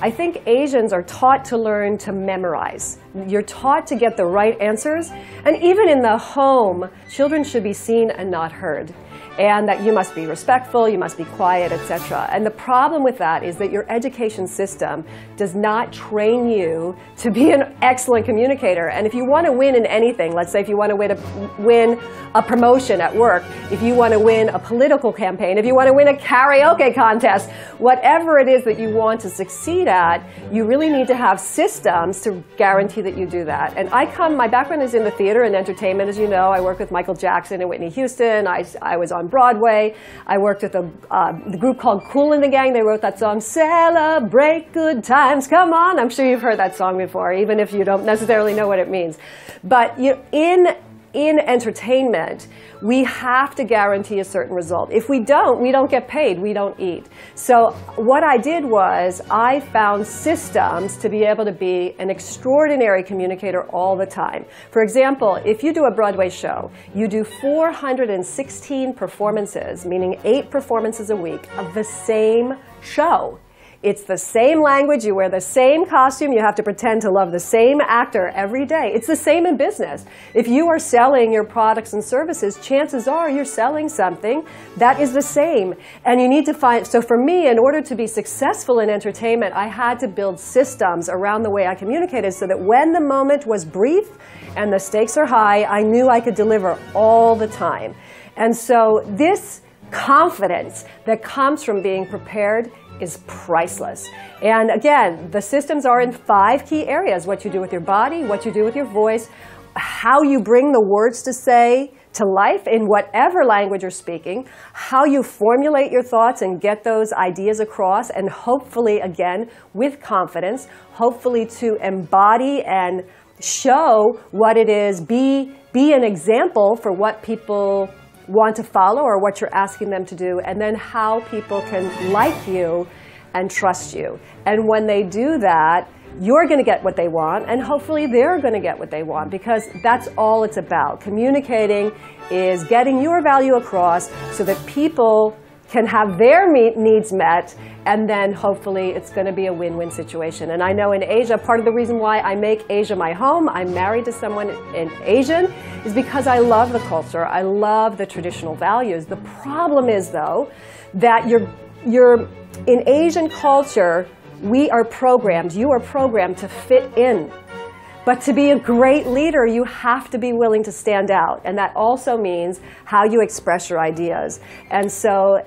I think Asians are taught to learn to memorize. You're taught to get the right answers. And even in the home, children should be seen and not heard. And that you must be respectful, you must be quiet, etc. And the problem with that is that your education system does not train you to be an excellent communicator. And if you want to win in anything, let's say if you want to win a promotion at work, if you want to win a political campaign, if you want to win a karaoke contest, whatever it is that you want to succeed at, you really need to have systems to guarantee that you do that. And my background is in the theater and entertainment, as you know. I worked with Michael Jackson and Whitney Houston. I was on Broadway. I worked with the group called Kool and the Gang. They wrote that song, "Celebrate Good Times, Come On." I'm sure you've heard that song before, even if you don't necessarily know what it means. But in entertainment, we have to guarantee a certain result. If we don't get paid, we don't eat. So what I did was I found systems to be able to be an extraordinary communicator all the time. For example, if you do a Broadway show, you do 416 performances, meaning 8 performances a week of the same show. It's the same language, you wear the same costume, you have to pretend to love the same actor every day. It's the same in business. If you are selling your products and services, chances are you're selling something that is the same. And you need to find, so for me, in order to be successful in entertainment, I had to build systems around the way I communicated so that when the moment was brief and the stakes are high, I knew I could deliver all the time. And so this confidence that comes from being prepared is priceless. And again, the systems are in 5 key areas: what you do with your body, what you do with your voice, how you bring the words to say to life in whatever language you're speaking, how you formulate your thoughts and get those ideas across, and hopefully, again, with confidence, hopefully to embody and show what it is, be an example for what people want to follow or what you're asking them to do, and then how people can like you and trust you. And when they do that, you're going to get what they want, and hopefully they're going to get what they want, because that's all it's about. Communicating is getting your value across so that people can have their needs met, and then hopefully it's going to be a win-win situation. And I know in Asia, part of the reason why I make Asia my home, I'm married to someone in Asian, is because I love the culture, I love the traditional values. The problem is, though, that in Asian culture, we are programmed, you are programmed to fit in. But to be a great leader, you have to be willing to stand out. And that also means how you express your ideas. And so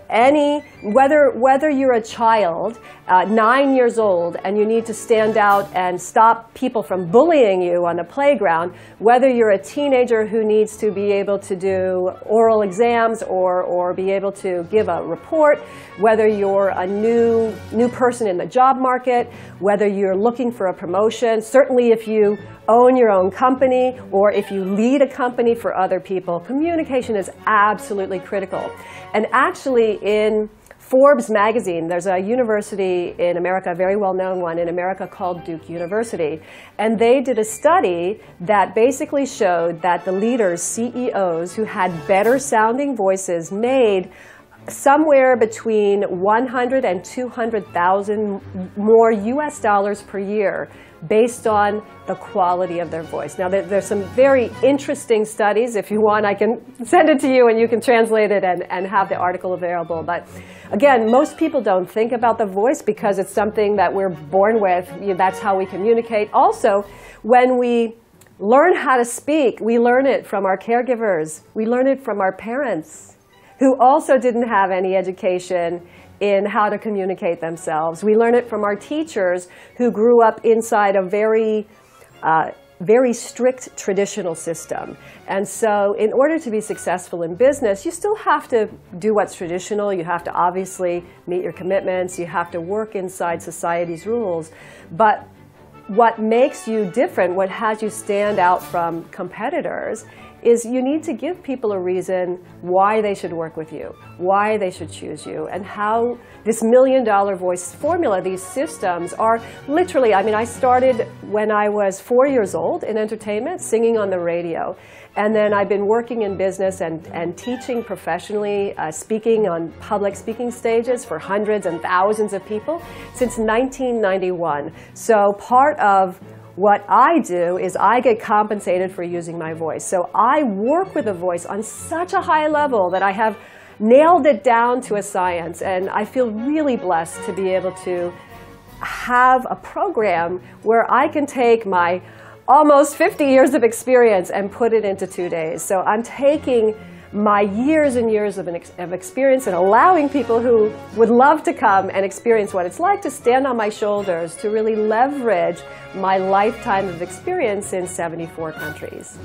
whether you're a child, 9 years old, and you need to stand out and stop people from bullying you on the playground, whether you're a teenager who needs to be able to do oral exams or be able to give a report, whether you're a new person in the job market, whether you're looking for a promotion, certainly if you own your own company or if you lead a company for other people, communication is absolutely critical. And actually in Forbes magazine, there's a university in America, a very well-known one in America called Duke University, and they did a study that basically showed that the leaders, CEOs, who had better sounding voices made somewhere between 100 and 200,000 more US dollars per year based on the quality of their voice. Now, there's some very interesting studies. If you want, I can send it to you and you can translate it and have the article available. But again, most people don't think about the voice because it's something that we're born with. That's how we communicate. Also, when we learn how to speak, we learn it from our caregivers. We learn it from our parents, who also didn't have any education in how to communicate themselves. We learn it from our teachers who grew up inside a very strict traditional system. And so in order to be successful in business, you still have to do what's traditional. You have to obviously meet your commitments. You have to work inside society's rules. But what makes you different, what has you stand out from competitors, is you need to give people a reason why they should work with you, why they should choose you, and how this $1 million voice formula, these systems are literally, I mean, I started when I was 4 years old in entertainment, singing on the radio. And then I've been working in business and teaching professionally, speaking on public speaking stages for hundreds and thousands of people since 1991. So part of what I do is I get compensated for using my voice. So I work with a voice on such a high level that I have nailed it down to a science. And I feel really blessed to be able to have a program where I can take my almost 50 years of experience and put it into 2 days. So I'm taking my years and years of experience and allowing people who would love to come and experience what it's like to stand on my shoulders, to really leverage my lifetime of experience in 74 countries.